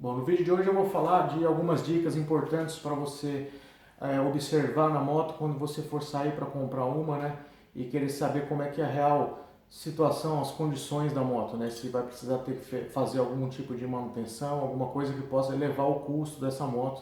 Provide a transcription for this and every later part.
Bom, no vídeo de hoje eu vou falar de algumas dicas importantes para você observar na moto quando você for sair para comprar uma, né? E querer saber como é que é a real situação, as condições da moto, né? Se vai precisar ter que fazer algum tipo de manutenção, alguma coisa que possa elevar o custo dessa moto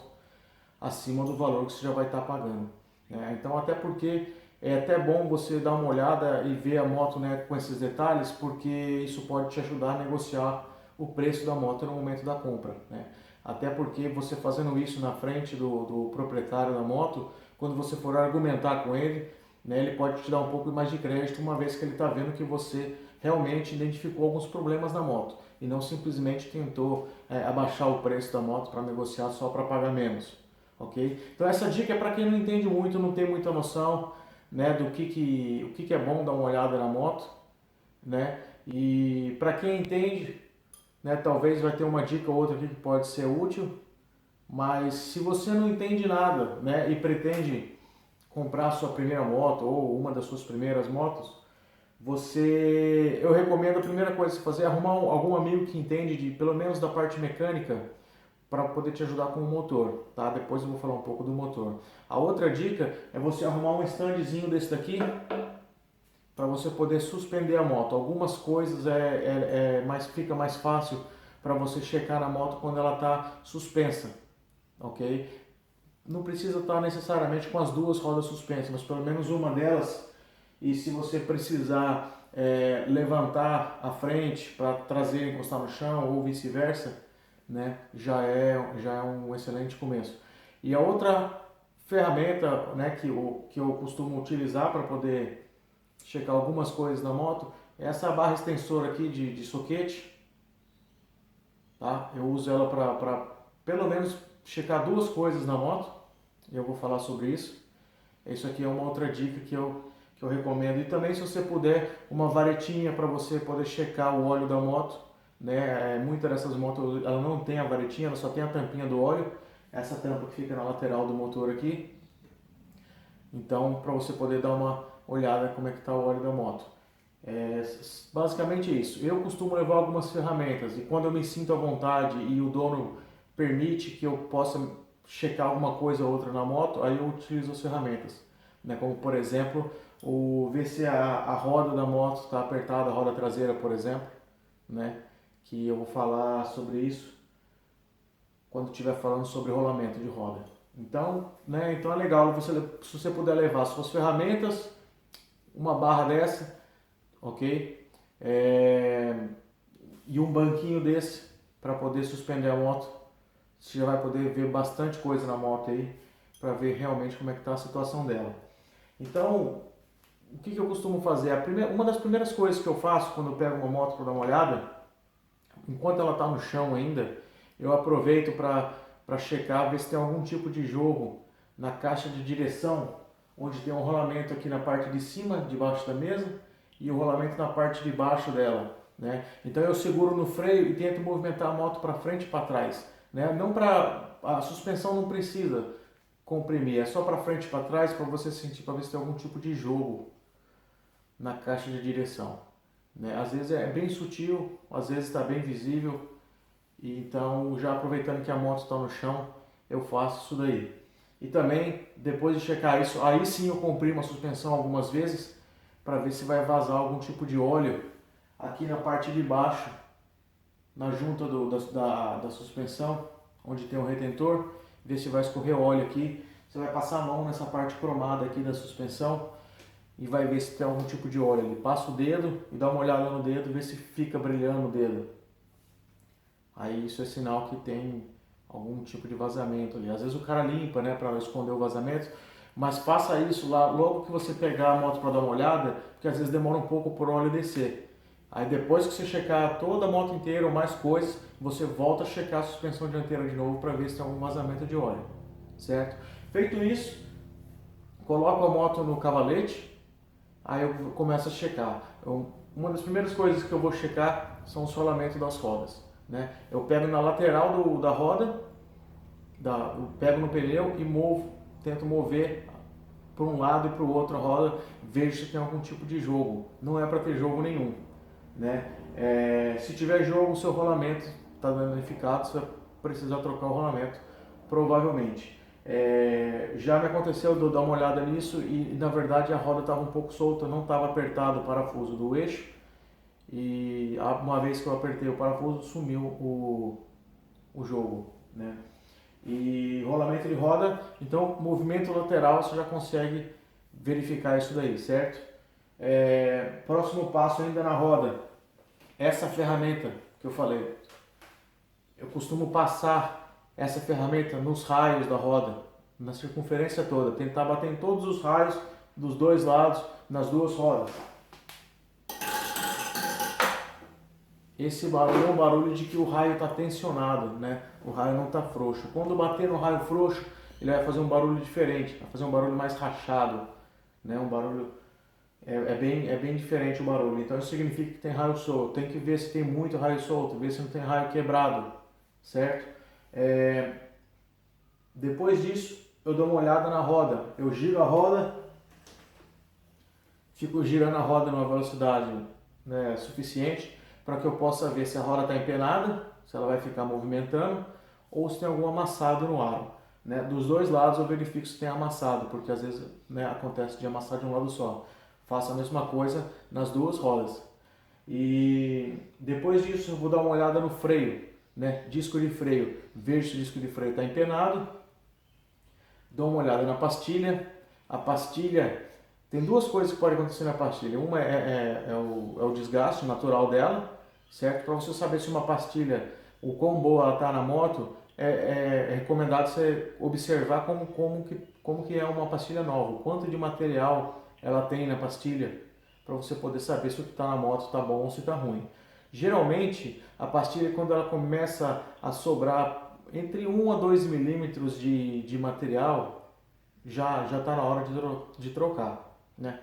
acima do valor que você já vai estar pagando, né? Então, até porque é até bom você dar uma olhada e ver a moto, né, com esses detalhes, porque isso pode te ajudar a negociar o preço da moto no momento da compra, né? Até porque você fazendo isso na frente do proprietário da moto, quando você for argumentar com ele, né, ele pode te dar um pouco mais de crédito, uma vez que ele está vendo que você realmente identificou alguns problemas na moto e não simplesmente tentou abaixar o preço da moto para negociar só para pagar menos. Ok? Então essa dica é para quem não entende muito, não tem muita noção, né, do o que é bom dar uma olhada na moto, né? E para quem entende, né, talvez vai ter uma dica ou outra aqui que pode ser útil, mas se você não entende nada, né, e pretende comprar a sua primeira moto ou uma das suas primeiras motos, eu recomendo a primeira coisa que você fazer é arrumar algum amigo que entende de pelo menos da parte mecânica para poder te ajudar com o motor, tá? Depois eu vou falar um pouco do motor. A outra dica é você arrumar um standzinho desse daqui para você poder suspender a moto. Algumas coisas fica mais fácil para você checar na moto quando ela está suspensa, ok? Não precisa estar necessariamente com as duas rodas suspensas, mas pelo menos uma delas. E se você precisar levantar a frente para trazer e encostar no chão ou vice-versa, né, já é um excelente começo. E a outra ferramenta, né, que eu costumo utilizar para poder checar algumas coisas na moto é essa barra extensora aqui de soquete, tá? Eu uso ela para pelo menos checar duas coisas na moto, e eu vou falar sobre isso. Isso aqui é uma outra dica que eu recomendo. E também, se você puder, uma varetinha para você poder checar o óleo da moto, né? Muitas dessas motos ela não tem a varetinha, ela só tem a tampinha do óleo, essa tampa que fica na lateral do motor aqui. Então, para você poder dar uma olhada como é que está o óleo da moto. Basicamente isso. Eu costumo levar algumas ferramentas e quando eu me sinto à vontade e o dono permite que eu possa checar alguma coisa ou outra na moto, aí eu utilizo as ferramentas, né? Como por exemplo, ver se a roda da moto está apertada, a roda traseira, por exemplo, né? Que eu vou falar sobre isso quando estiver falando sobre rolamento de roda. Então, né? Então é legal se você puder levar suas ferramentas, uma barra dessa, ok? E um banquinho desse para poder suspender a moto. Você já vai poder ver bastante coisa na moto aí para ver realmente como é que está a situação dela. Então, o que eu costumo fazer? Uma das primeiras coisas que eu faço quando eu pego uma moto para dar uma olhada, enquanto ela está no chão ainda, eu aproveito para checar, ver se tem algum tipo de jogo na caixa de direção, onde tem um rolamento aqui na parte de cima, debaixo da mesa, e o rolamento na parte de baixo dela, né? Então eu seguro no freio e tento movimentar a moto para frente e para trás, né? Não a suspensão não precisa comprimir, é só para frente e para trás para você sentir, para ver se tem algum tipo de jogo na caixa de direção, né? Às vezes é bem sutil, às vezes está bem visível, e então já aproveitando que a moto está no chão, eu faço isso daí. E também, depois de checar isso, aí sim eu comprimo a suspensão algumas vezes para ver se vai vazar algum tipo de óleo aqui na parte de baixo, na junta da suspensão, onde tem o retentor, ver se vai escorrer óleo aqui. Você vai passar a mão nessa parte cromada aqui da suspensão e vai ver se tem algum tipo de óleo ali. Passa o dedo e dá uma olhada no dedo, vê se fica brilhando o dedo. Aí isso é sinal que tem algum tipo de vazamento ali. Às vezes o cara limpa, né, para esconder o vazamento, mas faça isso lá logo que você pegar a moto para dar uma olhada, porque às vezes demora um pouco por óleo descer. Aí depois que você checar toda a moto inteira ou mais coisas, você volta a checar a suspensão dianteira de novo para ver se tem algum vazamento de óleo, certo? Feito isso, coloco a moto no cavalete, aí eu começo a checar. Uma das primeiras coisas que eu vou checar são os rolamentos das rodas, né? Eu pego na lateral da roda, eu pego no pneu e tento mover para um lado e para o outro a roda, vejo se tem algum tipo de jogo. Não é para ter jogo nenhum, né? Se tiver jogo, o seu rolamento está danificado, você precisar trocar o rolamento, provavelmente. Já me aconteceu de eu dar uma olhada nisso e na verdade a roda estava um pouco solta, não estava apertado o parafuso do eixo, e uma vez que eu apertei o parafuso sumiu o jogo, né? E rolamento de roda, então movimento lateral você já consegue verificar isso daí, certo? Próximo passo ainda na roda, essa ferramenta que eu falei, eu costumo passar essa ferramenta nos raios da roda, na circunferência toda, tentar bater em todos os raios dos dois lados, nas duas rodas. Esse barulho é um barulho de que o raio está tensionado, né? O raio não está frouxo. Quando bater no raio frouxo, ele vai fazer um barulho diferente, vai fazer um barulho mais rachado, né? Um barulho é bem diferente o barulho. Então isso significa que tem raio solto. Tem que ver se tem muito raio solto, ver se não tem raio quebrado, certo? Depois disso, eu dou uma olhada na roda. Eu giro a roda, fico girando a roda numa velocidade, né, suficiente para que eu possa ver se a roda está empenada, se ela vai ficar movimentando, ou se tem algum amassado no aro, né? Dos dois lados eu verifico se tem amassado, porque às vezes, né, acontece de amassar de um lado só. Faço a mesma coisa nas duas rodas. E depois disso eu vou dar uma olhada no freio, né? Disco de freio, vejo se o disco de freio está empenado, dou uma olhada na pastilha. A pastilha, tem duas coisas que podem acontecer na pastilha. Uma é o desgaste natural dela, certo? Para você saber se uma pastilha, o quão boa ela está na moto, é recomendado você observar como que é uma pastilha nova, o quanto de material ela tem na pastilha, para você poder saber se o que está na moto está bom ou se está ruim. Geralmente, a pastilha, quando ela começa a sobrar entre 1 a 2 milímetros de material, já está na hora de trocar, né?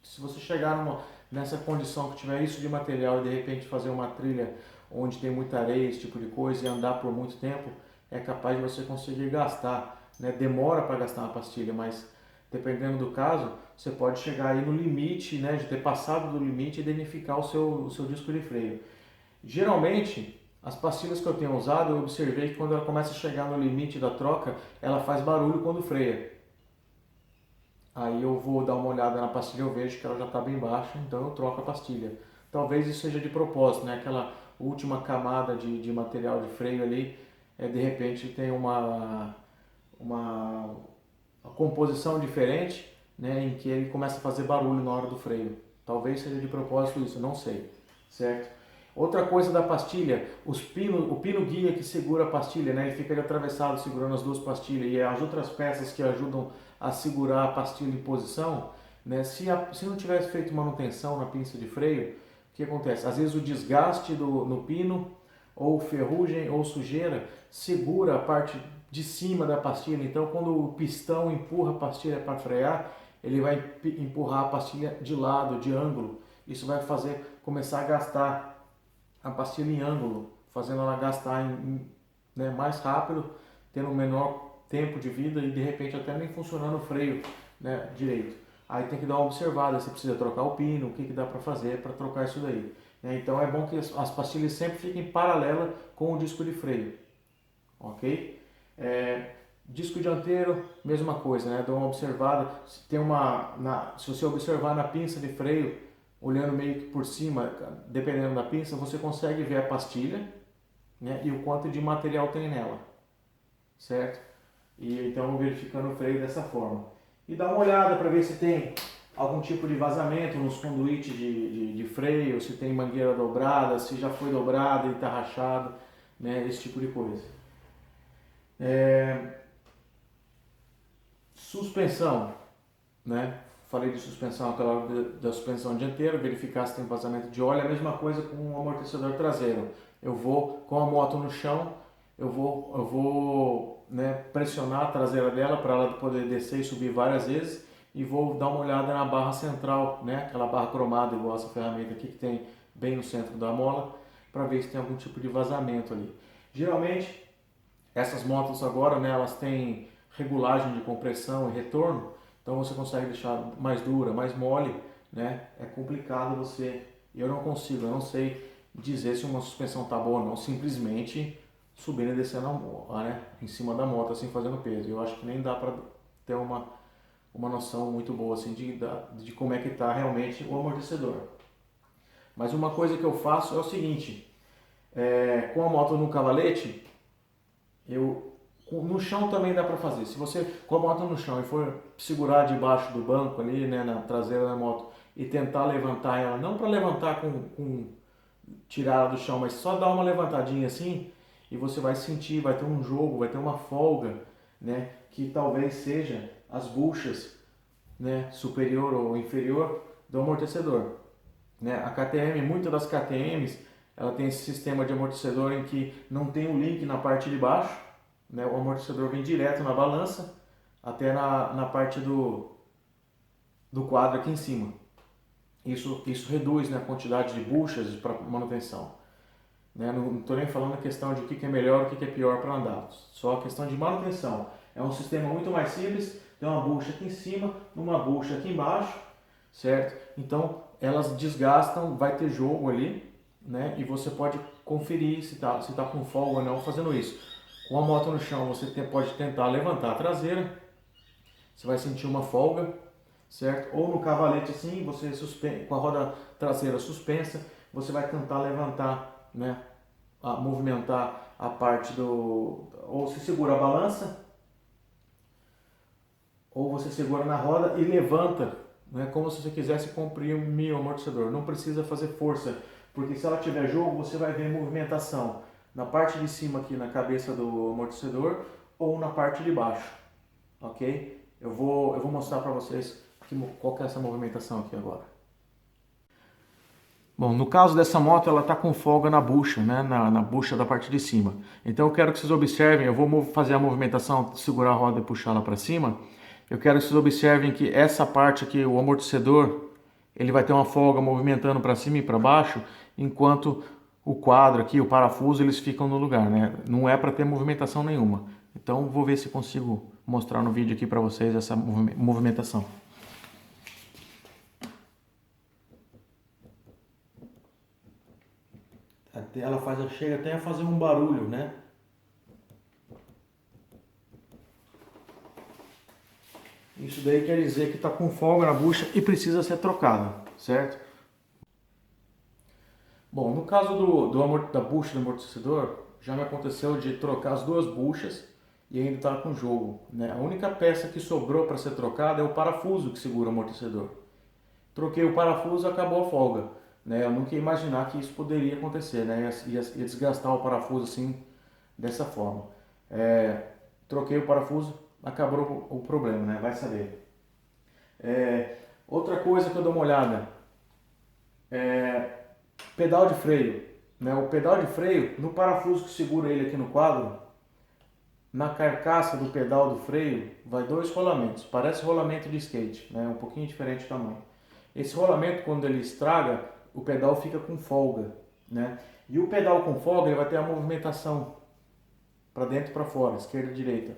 Se você chegar nessa condição que tiver isso de material e de repente fazer uma trilha onde tem muita areia, esse tipo de coisa, e andar por muito tempo, é capaz de você conseguir gastar, né? Demora para gastar uma pastilha, mas dependendo do caso, você pode chegar aí no limite, né? De ter passado do limite e danificar o seu disco de freio. Geralmente, as pastilhas que eu tenho usado, eu observei que quando ela começa a chegar no limite da troca, ela faz barulho quando freia. Aí eu vou dar uma olhada na pastilha, eu vejo que ela já está bem baixa, então eu troco a pastilha. Talvez isso seja de propósito, né? Aquela última camada de material de freio ali, de repente tem uma composição diferente, né? Em que ele começa a fazer barulho na hora do freio. Talvez seja de propósito isso, não sei, certo? Outra coisa da pastilha, o pino guia que segura a pastilha, né? Ele fica ali atravessado segurando as duas pastilhas, e as outras peças que ajudam a segurar a pastilha em posição, né? Se não tivesse feito manutenção na pinça de freio, o que acontece? Às vezes o desgaste no pino, ou ferrugem ou sujeira, segura a parte de cima da pastilha. Então quando o pistão empurra a pastilha para frear, ele vai empurrar a pastilha de lado, de ângulo. Isso vai começar a gastar a pastilha em ângulo, fazendo ela gastar né, mais rápido, tendo um menor tempo de vida e de repente até nem funcionando o freio, né, direito. Aí tem que dar uma observada, se precisa trocar o pino, o que dá para fazer para trocar isso daí. Então é bom que as pastilhas sempre fiquem paralela com o disco de freio, ok? Disco dianteiro, mesma coisa, né? Dá uma observada, se você observar na pinça de freio, olhando meio que por cima, dependendo da pinça, você consegue ver a pastilha, né, e o quanto de material tem nela, certo? E então verificando o freio dessa forma. E dá uma olhada para ver se tem algum tipo de vazamento nos conduítes de freio, se tem mangueira dobrada, se já foi dobrada e está rachado, né, esse tipo de coisa. Suspensão, né? Falei de suspensão, aquela hora da suspensão dianteira, verificar se tem vazamento de óleo. A mesma coisa com o amortecedor traseiro. Eu vou com a moto no chão, eu vou né, pressionar a traseira dela para ela poder descer e subir várias vezes, e vou dar uma olhada na barra central, né? Aquela barra cromada igual essa ferramenta aqui que tem bem no centro da mola, para ver se tem algum tipo de vazamento ali. Geralmente essas motos agora, né, elas têm regulagem de compressão e retorno, então você consegue deixar mais dura, mais mole, né? É complicado eu não sei dizer se uma suspensão está boa ou não, simplesmente subindo e descendo né, em cima da moto, assim, fazendo peso. Eu acho que nem dá para ter uma noção muito boa assim, de como é que está realmente o amortecedor. Mas uma coisa que eu faço é o seguinte, com a moto no cavalete, no chão também dá para fazer. Se você com a moto no chão e for segurar debaixo do banco ali, né, na traseira da moto e tentar levantar ela, não para levantar com tirar ela do chão, mas só dar uma levantadinha assim, e você vai sentir, vai ter um jogo, vai ter uma folga, né, que talvez seja as buchas, né, superior ou inferior do amortecedor, né? A KTM, muitas das KTMs, ela tem esse sistema de amortecedor em que não tem o link na parte de baixo, né? O amortecedor vem direto na balança até na parte do quadro aqui em cima. Isso reduz, né, a quantidade de buchas para manutenção. Né? Não estou nem falando a questão de o que é melhor e o que é pior para andar, só a questão de manutenção. É um sistema muito mais simples, tem uma bucha aqui em cima, uma bucha aqui embaixo, certo? Então elas desgastam, vai ter jogo ali, né? E você pode conferir se tá com folga ou não fazendo isso. Com a moto no chão você pode tentar levantar a traseira, você vai sentir uma folga, certo? Ou no cavalete assim, você com a roda traseira suspensa, você vai tentar levantar, né? Movimentar a parte ou se segura a balança, ou você segura na roda e levanta, né, como se você quisesse comprimir o amortecedor. Não precisa fazer força, porque se ela tiver jogo, você vai ver movimentação na parte de cima aqui na cabeça do amortecedor ou na parte de baixo, ok? Eu vou mostrar para vocês qual que é essa movimentação aqui agora. Bom, no caso dessa moto, ela está com folga na bucha, né, na bucha da parte de cima. Então eu quero que vocês observem, eu vou fazer a movimentação, segurar a roda e puxar ela para cima. Eu quero que vocês observem que essa parte aqui, o amortecedor, ele vai ter uma folga movimentando para cima e para baixo, enquanto o quadro aqui, o parafuso, eles ficam no lugar, né? Não é para ter movimentação nenhuma. Então vou ver se consigo mostrar no vídeo aqui para vocês essa movimentação. Ela chega até a fazer um barulho, né? Isso daí quer dizer que está com folga na bucha e precisa ser trocada, certo? Bom, no caso da bucha do amortecedor, já me aconteceu de trocar as duas buchas e ainda está com jogo, né? A única peça que sobrou para ser trocada é o parafuso que segura o amortecedor. Troquei o parafuso e acabou a folga, né? Eu nunca ia imaginar que isso poderia acontecer, né? Ia desgastar o parafuso assim, dessa forma. Troquei o parafuso, acabou o problema, né? Vai saber. Outra coisa que eu dou uma olhada pedal de freio, né? O pedal de freio, no parafuso que segura ele aqui no quadro, na carcaça do pedal do freio, vai dois rolamentos, parece rolamento de skate, né? Um pouquinho diferente o tamanho. Esse rolamento, quando ele estraga, o pedal fica com folga, né? E o pedal com folga, ele vai ter a movimentação para dentro e para fora, esquerda e direita.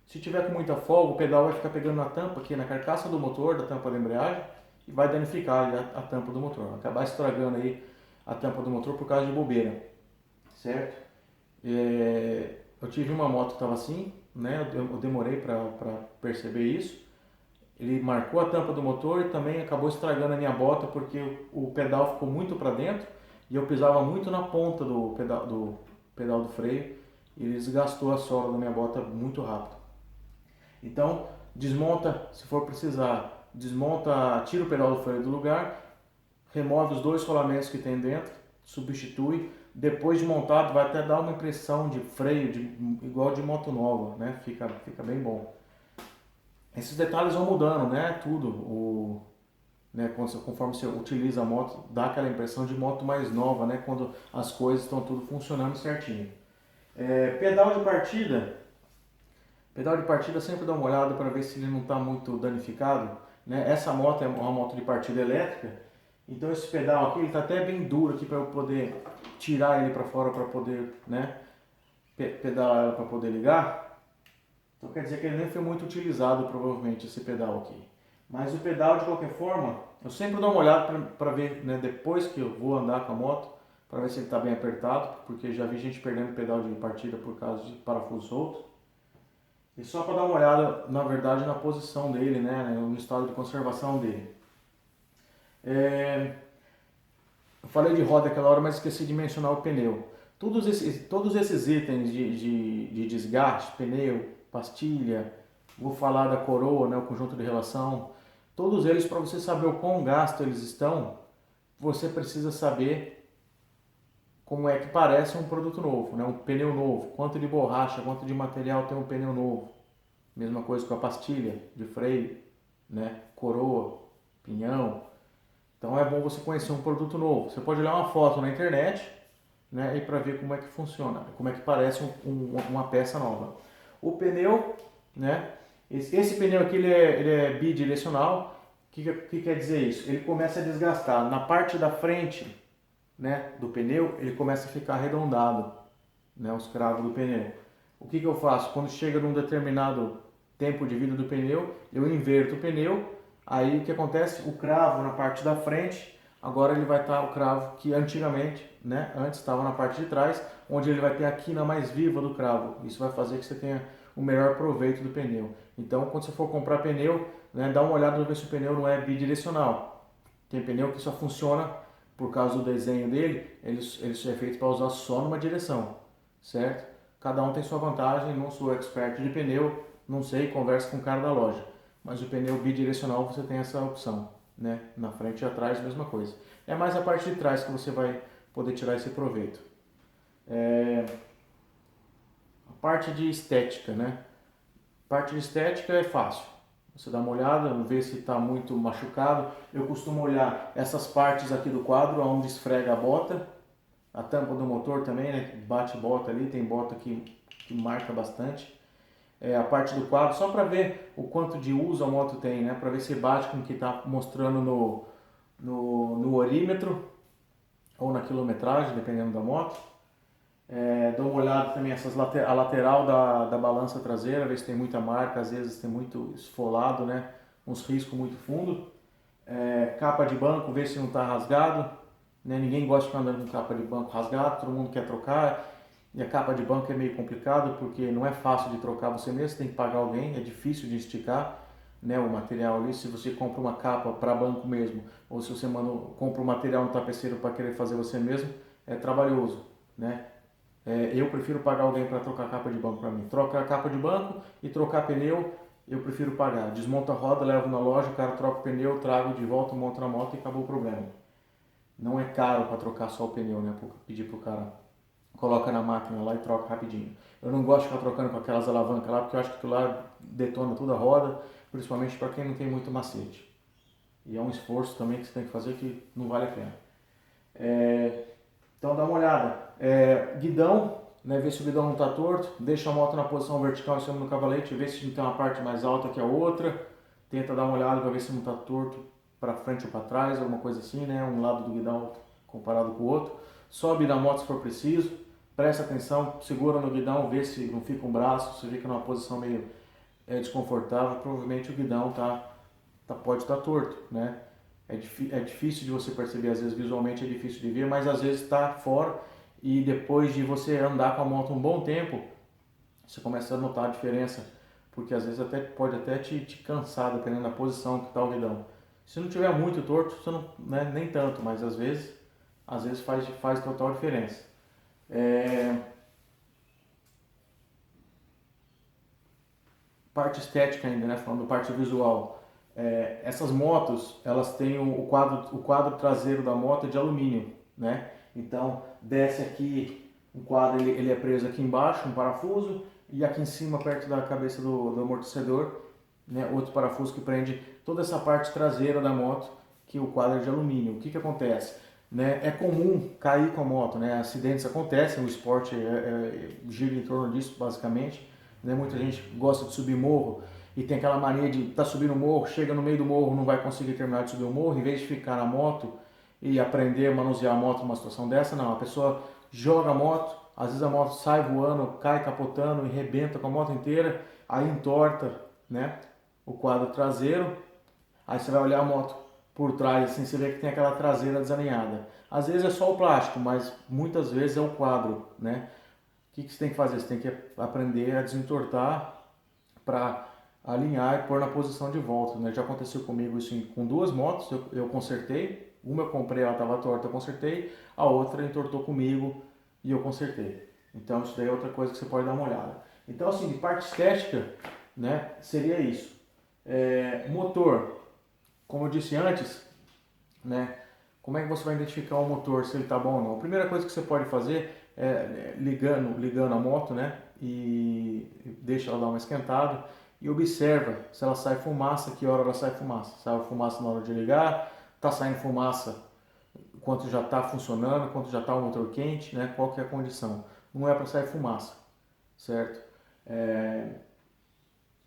Se tiver com muita folga, o pedal vai ficar pegando na tampa aqui, na carcaça do motor, da tampa da embreagem, e vai danificar a tampa do motor, vai acabar estragando aí a tampa do motor por causa de bobeira, certo? Eu tive uma moto que estava assim, né? Eu demorei para perceber isso. Ele marcou a tampa do motor e também acabou estragando a minha bota porque o pedal ficou muito para dentro e eu pisava muito na ponta do pedal do freio e ele desgastou a sola da minha bota muito rápido. Então, desmonta, se for precisar, desmonta, tira o pedal do freio do lugar, remove os dois rolamentos que tem dentro, substitui. Depois de montado, vai até dar uma impressão de freio igual de moto nova, né? Fica bem bom. Esses detalhes vão mudando, né? Tudo. Né? Conforme você utiliza a moto, dá aquela impressão de moto mais nova, né? Quando as coisas estão tudo funcionando certinho. Pedal de partida. Pedal de partida sempre dá uma olhada para ver se ele não está muito danificado, né? Essa moto é uma moto de partida elétrica, então esse pedal aqui está até bem duro aqui para eu poder tirar ele para fora para poder, né, pedalar ela para poder ligar. Então quer dizer que ele nem foi muito utilizado provavelmente esse pedal aqui. Mas o pedal de qualquer forma, eu sempre dou uma olhada para ver, né, depois que eu vou andar com a moto, para ver se ele está bem apertado, porque já vi gente perdendo pedal de partida por causa de parafuso solto. E só para dar uma olhada, na verdade, na posição dele, né, no estado de conservação dele. Eu falei de roda aquela hora, mas esqueci de mencionar o pneu. Todos esses itens de desgaste, pneu, pastilha, vou falar da coroa, né, o conjunto de relação, todos eles, para você saber o quão gasto eles estão, você precisa saber como é que parece um produto novo, né, um pneu novo, quanto de borracha, quanto de material tem um pneu novo. Mesma coisa com a pastilha de freio, né, coroa, pinhão. Então é bom você conhecer um produto novo. Você pode olhar uma foto na internet, né, e para ver como é que funciona, como é que parece uma peça nova. O pneu, né, esse pneu aqui ele é bidirecional. O que quer dizer isso? Ele começa a desgastar. Na parte da frente, né, do pneu, ele começa a ficar arredondado, né, os cravos do pneu. O que eu faço? Quando chega num determinado tempo de vida do pneu, eu inverto o pneu. Aí o que acontece? O cravo na parte da frente, agora ele vai estar o cravo que antigamente, né, antes estava na parte de trás, onde ele vai ter a quina mais viva do cravo. Isso vai fazer que você tenha o melhor proveito do pneu. Então, quando você for comprar pneu, né, dá uma olhada para ver se o pneu não é bidirecional. Tem pneu que só funciona por causa do desenho dele, ele é feito para usar só numa direção, certo? Cada um tem sua vantagem, não sou expert de pneu, não sei, conversa com o cara da loja. Mas o pneu bidirecional você tem essa opção, né? Na frente e atrás, mesma coisa. É mais a parte de trás que você vai poder tirar esse proveito. A parte de estética, né? A parte de estética é fácil. Você dá uma olhada, vê se está muito machucado. Eu costumo olhar essas partes aqui do quadro, onde esfrega a bota, a tampa do motor também, né? Bate bota ali, tem bota que marca bastante. A parte do quadro, só para ver o quanto de uso a moto tem, né? Para ver se bate com o que está mostrando no orímetro ou na quilometragem, dependendo da moto. Dou uma olhada também a lateral da balança traseira, ver se tem muita marca, às vezes tem muito esfolado, né? Uns riscos muito fundo. Capa de banco, ver se não está rasgado, né? Ninguém gosta de ficar andando com capa de banco rasgado, todo mundo quer trocar. E a capa de banco é meio complicado porque não é fácil de trocar você mesmo, você tem que pagar alguém, é difícil de esticar, né, o material ali. Se você compra uma capa para banco mesmo, ou se você compra um material no tapeceiro para querer fazer você mesmo, é trabalhoso, né? Eu prefiro pagar alguém para trocar a capa de banco para mim. Trocar a capa de banco e trocar pneu, eu prefiro pagar. Desmonta a roda, levo na loja, o cara troca o pneu, trago de volta, monto na moto e acabou o problema. Não é caro para trocar só o pneu, né? Pedir pro cara, coloca na máquina lá e troca rapidinho. Eu não gosto de ficar trocando com aquelas alavancas lá, porque eu acho que aquilo lá detona toda a roda, principalmente para quem não tem muito macete. E é um esforço também que você tem que fazer que não vale a pena. Então dá uma olhada. Guidão, né, ver se o guidão não está torto, deixa a moto na posição vertical em cima do cavalete, vê se não tem uma parte mais alta que a outra, tenta dar uma olhada para ver se não está torto para frente ou para trás, alguma coisa assim, né, um lado do guidão comparado com o outro. Sobe na moto se for preciso, presta atenção, segura no guidão, vê se não fica um braço, se fica numa posição meio desconfortável, provavelmente o guidão pode estar torto, né? É difícil de você perceber, às vezes visualmente é difícil de ver, mas às vezes está fora e depois de você andar com a moto um bom tempo, você começa a notar a diferença, porque às vezes pode até te cansar, dependendo da posição que está o guidão. Se não tiver muito torto, você não, né, nem tanto, mas às vezes faz total diferença. Parte estética ainda, né, falando parte visual. Essas motos, elas têm o quadro traseiro da moto é de alumínio, né? Então desce aqui, o quadro ele é preso aqui embaixo, um parafuso, e aqui em cima, perto da cabeça do amortecedor, né, outro parafuso que prende toda essa parte traseira da moto, que o quadro é de alumínio. O que acontece? Né, é comum cair com a moto, né? Acidentes acontecem, o esporte gira em torno disso basicamente, né? Muita gente gosta de subir morro e tem aquela mania de estar subindo o morro, chega no meio do morro, não vai conseguir terminar de subir o morro, em vez de ficar na moto e aprender a manusear a moto numa situação dessa, não, a pessoa joga a moto, às vezes a moto sai voando, cai capotando e rebenta com a moto inteira, aí entorta, né, o quadro traseiro, aí você vai olhar a moto por trás, assim, você vê que tem aquela traseira desalinhada. Às vezes é só o plástico, mas muitas vezes é o quadro, né? O que você tem que fazer? Você tem que aprender a desentortar para alinhar e pôr na posição de volta, né? Já aconteceu comigo isso com duas motos, eu consertei. Uma eu comprei, ela estava torta, eu consertei. A outra entortou comigo e eu consertei. Então isso daí é outra coisa que você pode dar uma olhada. Então assim, de parte estética, né, seria isso. Motor, como eu disse antes, né, como é que você vai identificar o motor, se ele está bom ou não? A primeira coisa que você pode fazer é ligando a moto, né, e deixa ela dar uma esquentada e observa se ela sai fumaça, que hora ela sai fumaça. Sai fumaça na hora de ligar, está saindo fumaça quanto já está funcionando, quanto já está o motor quente, né, qual que é a condição. Não é para sair fumaça, certo?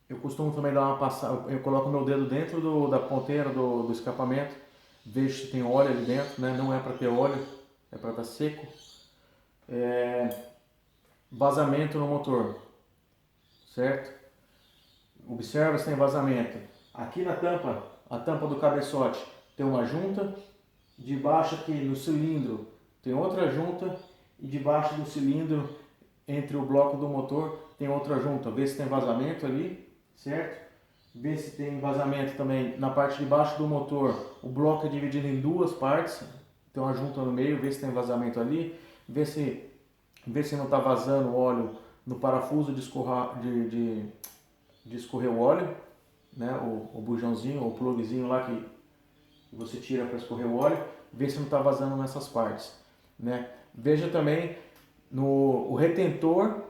Eu costumo também dar uma passada, eu coloco meu dedo dentro da ponteira do escapamento, vejo se tem óleo ali dentro, né? Não é para ter óleo, é para estar seco. Vazamento no motor, certo? Observa se tem vazamento. Aqui na tampa, a tampa do cabeçote, tem uma junta, debaixo aqui no cilindro tem outra junta e debaixo do cilindro, entre o bloco do motor, tem outra junta. Vê se tem vazamento ali, certo? Vê se tem vazamento também na parte de baixo do motor. O bloco é dividido em duas partes, tem uma junta no meio, vê se tem vazamento ali. Vê se não está vazando óleo no parafuso de escorrer o óleo, né? O bujãozinho, o plugzinho lá que você tira para escorrer o óleo. Vê se não está vazando nessas partes, né? Veja também o retentor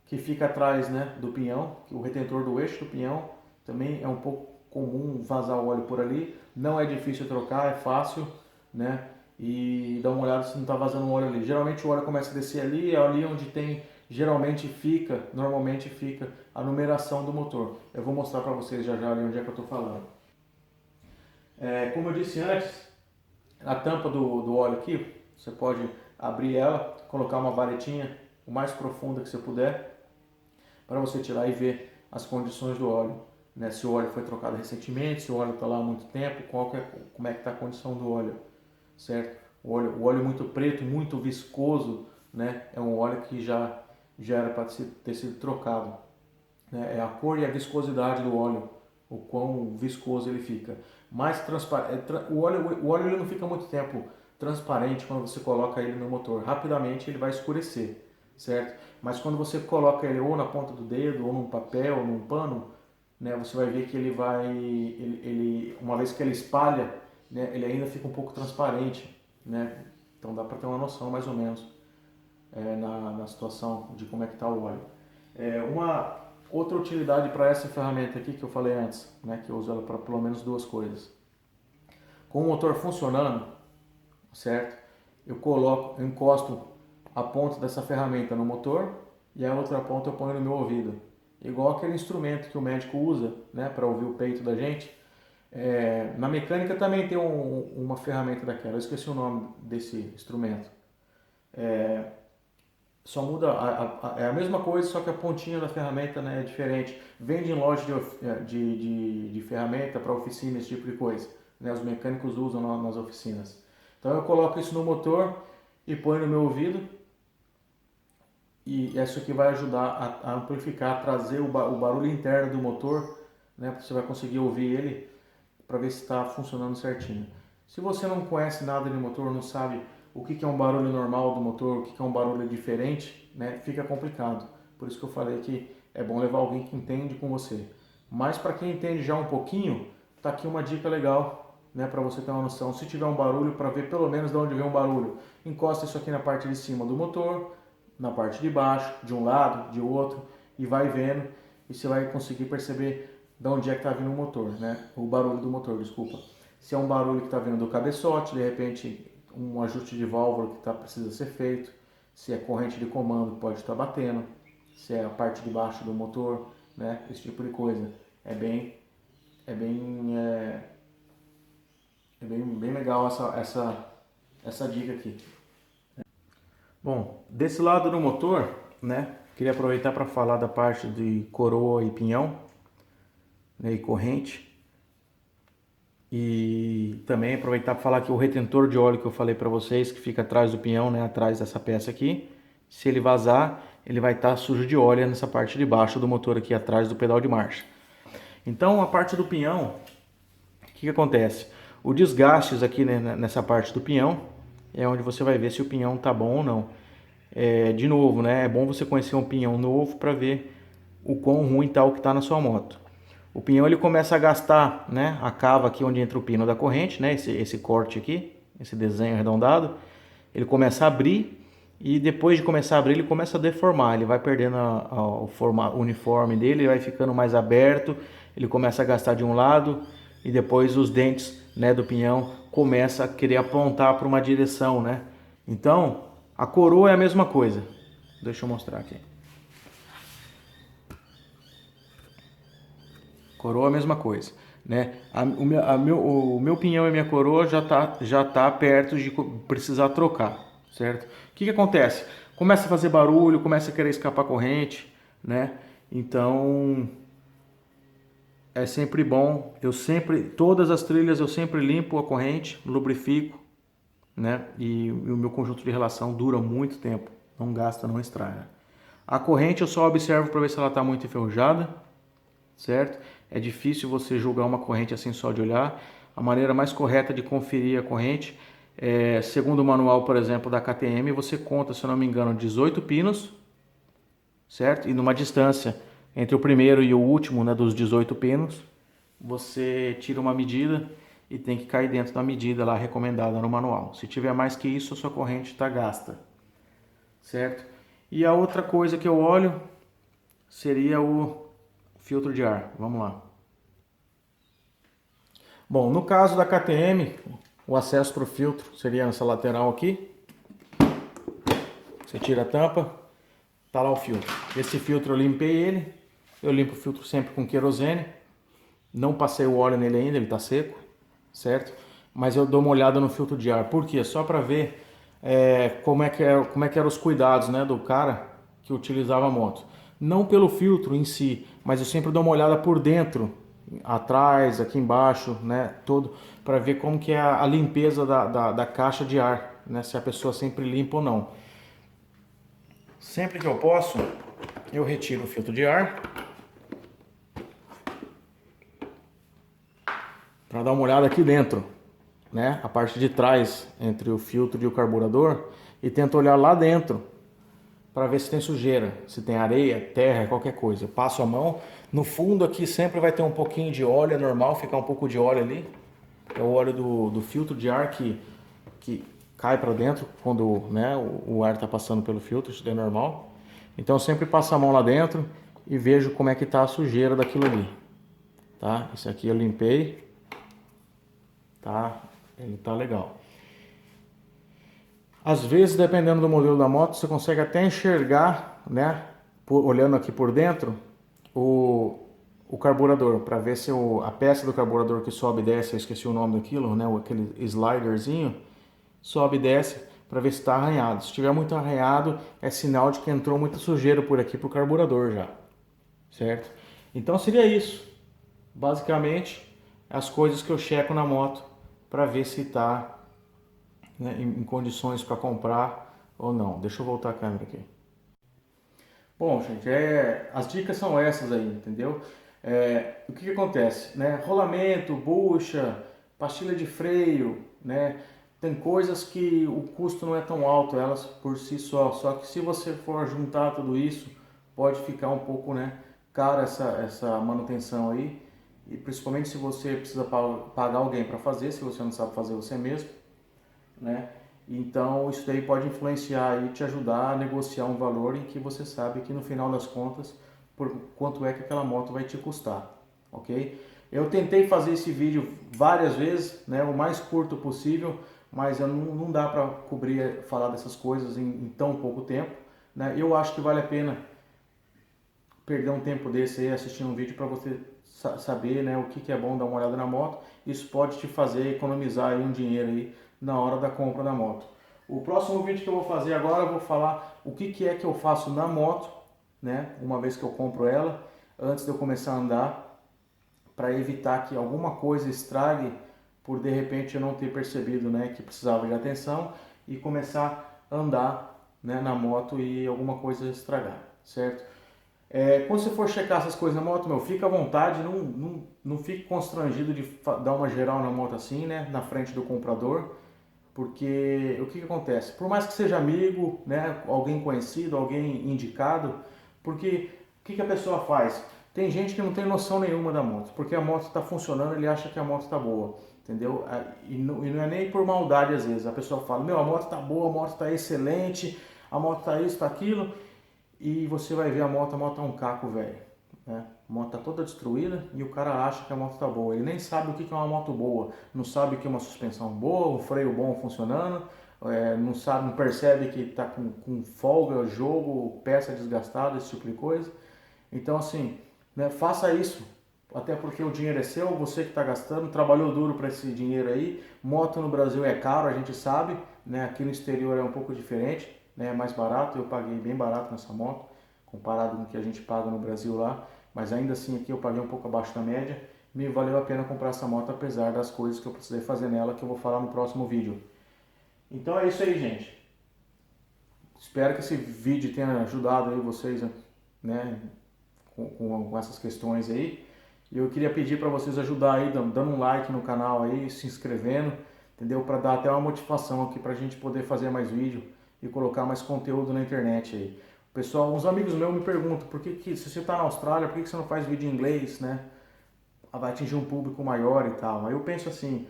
que fica atrás, né, do pinhão, o retentor do eixo do pinhão, também é um pouco comum vazar o óleo por ali. Não é difícil trocar, é fácil, né? E dá uma olhada se não está vazando óleo ali. Geralmente o óleo começa a descer ali, é ali onde tem, normalmente fica a numeração do motor. Eu vou mostrar para vocês já ali onde é que eu estou falando. Como eu disse antes, a tampa do óleo aqui, você pode abrir ela, colocar uma varetinha o mais profunda que você puder, para você tirar e ver as condições do óleo, né? Se o óleo foi trocado recentemente, se o óleo está lá há muito tempo, como é que está a condição do óleo, certo? O óleo muito preto, muito viscoso, né? É um óleo que já era para ter sido trocado, né? É a cor e a viscosidade do óleo, o quão viscoso ele fica. Mais transparente, o óleo ele não fica muito tempo transparente quando você coloca ele no motor. Rapidamente ele vai escurecer, certo? Mas quando você coloca ele ou na ponta do dedo, ou num papel, ou num pano, né, você vai ver que uma vez que ele espalha, né, ele ainda fica um pouco transparente, né? Então dá para ter uma noção mais ou menos na situação de como é que está o óleo. Uma outra utilidade para essa ferramenta aqui que eu falei antes, né, que eu uso ela para pelo menos duas coisas. Com o motor funcionando, certo? Eu encosto a ponta dessa ferramenta no motor e a outra ponta eu ponho no meu ouvido. Igual aquele instrumento que o médico usa, né, para ouvir o peito da gente. Na mecânica também tem uma ferramenta daquela, eu esqueci o nome desse instrumento. Só muda, é a mesma coisa, só que a pontinha da ferramenta, né, é diferente. Vende em loja de ferramenta para oficina, esse tipo de coisa, né, os mecânicos usam nas oficinas. Então eu coloco isso no motor e ponho no meu ouvido, e isso aqui vai ajudar a amplificar, a trazer o barulho interno do motor, né, você vai conseguir ouvir ele para ver se está funcionando certinho. Se você não conhece nada de motor, não sabe o que é um barulho normal do motor, o que é um barulho diferente, né, fica complicado. Por isso que eu falei que é bom levar alguém que entende com você. Mas para quem entende já um pouquinho, tá aqui uma dica legal, né, para você ter uma noção. Se tiver um barulho, para ver pelo menos de onde vem um barulho, encosta isso aqui na parte de cima do motor, na parte de baixo, de um lado, de outro, e vai vendo, e você vai conseguir perceber de onde é que está vindo o motor, né? O barulho do motor, desculpa. Se é um barulho que está vindo do cabeçote, de repente um ajuste de válvula que precisa ser feito, se é corrente de comando que pode estar batendo, se é a parte de baixo do motor, né? Esse tipo de coisa. É bem legal essa dica aqui. Bom, desse lado do motor, né? Queria aproveitar para falar da parte de coroa e pinhão, né, e corrente. E também aproveitar para falar que o retentor de óleo que eu falei para vocês, que fica atrás do pinhão, né, atrás dessa peça aqui, se ele vazar, ele vai estar sujo de óleo nessa parte de baixo do motor aqui atrás do pedal de marcha. Então a parte do pinhão, o que acontece? O desgastes aqui, né, nessa parte do pinhão é onde você vai ver se o pinhão tá bom ou não. De novo, né, é bom você conhecer um pinhão novo para ver o quão ruim tá o que está na sua moto. O pinhão ele começa a gastar, né, a cava aqui onde entra o pino da corrente, né, esse corte aqui, esse desenho arredondado, ele começa a abrir e depois de começar a abrir ele começa a deformar, ele vai perdendo o uniforme dele, ele vai ficando mais aberto, ele começa a gastar de um lado e depois os dentes, né, do pinhão começa a querer apontar para uma direção, né. Então a coroa é a mesma coisa. Deixa eu mostrar aqui. Coroa é a mesma coisa, né? O meu pinhão e minha coroa já tá perto de precisar trocar, certo? O que acontece? Começa a fazer barulho, começa a querer escapar corrente, né? Então é sempre bom, todas as trilhas eu sempre limpo a corrente, lubrifico, né? E o meu conjunto de relação dura muito tempo, não gasta, não estraga. A corrente eu só observo para ver se ela está muito enferrujada, certo? É difícil você julgar uma corrente assim só de olhar. A maneira mais correta de conferir a corrente segundo o manual, por exemplo, da KTM, você conta, se eu não me engano, 18 pinos, certo? E numa distância entre o primeiro e o último, né, dos 18 pinos, você tira uma medida e tem que cair dentro da medida lá recomendada no manual. Se tiver mais que isso, a sua corrente está gasta, certo? E a outra coisa que eu olho seria o filtro de ar. Vamos lá. Bom, no caso da KTM, o acesso para o filtro seria nessa lateral aqui. Você tira a tampa, tá lá o filtro. Esse filtro eu limpei ele. Eu limpo o filtro sempre com querosene. Não passei o óleo nele ainda, ele tá seco, certo? Mas eu dou uma olhada no filtro de ar. Por quê? Só para ver como é que eram os cuidados, né, do cara que utilizava a moto. Não pelo filtro em si, mas eu sempre dou uma olhada por dentro, atrás, aqui embaixo, né, todo, para ver como que é a limpeza da caixa de ar, né, se a pessoa sempre limpa ou não. Sempre que eu posso, eu retiro o filtro de ar para dar uma olhada aqui dentro, né, a parte de trás entre o filtro e o carburador, e tento olhar lá dentro para ver se tem sujeira, se tem areia, terra, qualquer coisa. Eu passo a mão. No fundo aqui sempre vai ter um pouquinho de óleo, é normal ficar um pouco de óleo ali. É o óleo do filtro de ar que cai para dentro quando, né, o ar está passando pelo filtro, isso é normal. Então eu sempre passo a mão lá dentro e vejo como é que está a sujeira daquilo ali. Tá? Esse aqui eu limpei. Tá? Ele tá legal. Às vezes, dependendo do modelo da moto, você consegue até enxergar, né, olhando aqui por dentro, o carburador, para ver se a peça do carburador que sobe e desce, eu esqueci o nome daquilo, né, aquele sliderzinho, sobe e desce, para ver se está arranhado. Se estiver muito arranhado, é sinal de que entrou muita sujeira por aqui pro carburador já, certo? Então seria isso, basicamente, as coisas que eu checo na moto para ver se está, né, em condições para comprar ou não. Deixa eu voltar a câmera aqui. Bom, gente, as dicas são essas aí, entendeu? O que acontece, né? Rolamento, bucha, pastilha de freio, né? Tem coisas que o custo não é tão alto, elas por si só que se você for juntar tudo isso, pode ficar um pouco, né, cara essa manutenção aí, e principalmente se você precisa pagar alguém para fazer, se você não sabe fazer você mesmo, né? Então isso daí pode influenciar e te ajudar a negociar um valor em que você sabe que no final das contas por quanto é que aquela moto vai te custar, ok? Eu tentei fazer esse vídeo várias vezes, né, o mais curto possível, mas não dá para cobrir, falar dessas coisas em tão pouco tempo, né? Eu acho que vale a pena perder um tempo desse aí assistindo um vídeo para você saber, né, o que é bom dar uma olhada na moto. Isso pode te fazer economizar aí um dinheiro aí na hora da compra da moto. O próximo vídeo que eu vou fazer agora, eu vou falar o que é que eu faço na moto, né, uma vez que eu compro ela, antes de eu começar a andar, para evitar que alguma coisa estrague por de repente eu não ter percebido, né, que precisava de atenção e começar a andar, né, na moto e alguma coisa estragar, certo? Quando você for checar essas coisas na moto, meu, fica à vontade, não fique constrangido de dar uma geral na moto assim, né, na frente do comprador, porque o que acontece? Por mais que seja amigo, né, alguém conhecido, alguém indicado, porque o que a pessoa faz? Tem gente que não tem noção nenhuma da moto, porque a moto está funcionando, ele acha que a moto está boa, entendeu? E não é nem por maldade às vezes, a pessoa fala, meu, a moto está boa, a moto está excelente, a moto está isso, está aquilo, e você vai ver a moto é um caco, velho, né? A moto tá toda destruída e o cara acha que a moto tá boa. Ele nem sabe o que é uma moto boa, não sabe o que é uma suspensão boa, um freio bom funcionando, não sabe, não percebe que tá com folga, jogo, peça desgastada, esse tipo de coisa. Então assim, né, faça isso, até porque o dinheiro é seu, você que está gastando, trabalhou duro para esse dinheiro aí. Moto no Brasil é caro, a gente sabe, né? Aqui no exterior é um pouco diferente, né? É mais barato, eu paguei bem barato nessa moto, comparado com o que a gente paga no Brasil lá, mas ainda assim aqui eu paguei um pouco abaixo da média. Me valeu a pena comprar essa moto apesar das coisas que eu precisei fazer nela, que eu vou falar no próximo vídeo. Então é isso aí, gente. Espero que esse vídeo tenha ajudado aí vocês, né, com essas questões aí. E eu queria pedir para vocês ajudar aí, dando um like no canal aí, se inscrevendo, entendeu? Para dar até uma motivação aqui para a gente poder fazer mais vídeo e colocar mais conteúdo na internet aí. Pessoal, uns amigos meus me perguntam, por que se você está na Austrália, por que você não faz vídeo em inglês, né? Vai atingir um público maior e tal. Aí eu penso assim,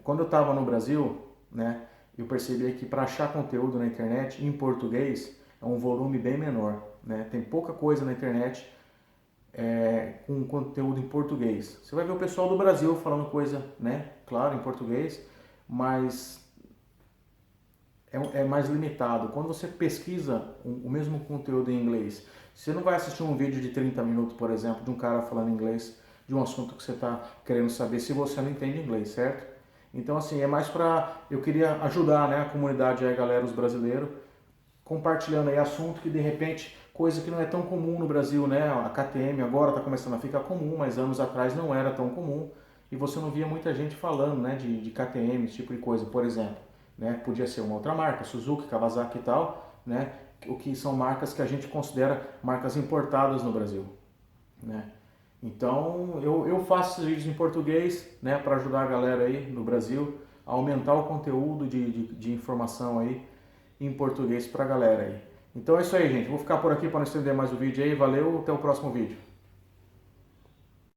quando eu estava no Brasil, né, eu percebi que para achar conteúdo na internet em português é um volume bem menor, né? Tem pouca coisa na internet com conteúdo em português. Você vai ver o pessoal do Brasil falando coisa, né, claro, em português, mas é mais limitado. Quando você pesquisa o mesmo conteúdo em inglês, você não vai assistir um vídeo de 30 minutos, por exemplo, de um cara falando inglês de um assunto que você está querendo saber se você não entende inglês, certo? Então, assim, é mais para... Eu queria ajudar, né, a comunidade, a galera, os brasileiros, compartilhando aí assunto que, de repente, coisa que não é tão comum no Brasil, né? A KTM agora está começando a ficar comum, mas anos atrás não era tão comum. E você não via muita gente falando, né, de KTM, esse tipo de coisa, por exemplo. Né? Podia ser uma outra marca, Suzuki, Kawasaki e tal, né? O que são marcas que a gente considera marcas importadas no Brasil, né? Então eu faço esses vídeos em português, né, para ajudar a galera aí no Brasil a aumentar o conteúdo de informação aí em português para a galera aí. Então é isso aí, gente. Vou ficar por aqui para não estender mais o vídeo aí. Valeu, até o próximo vídeo.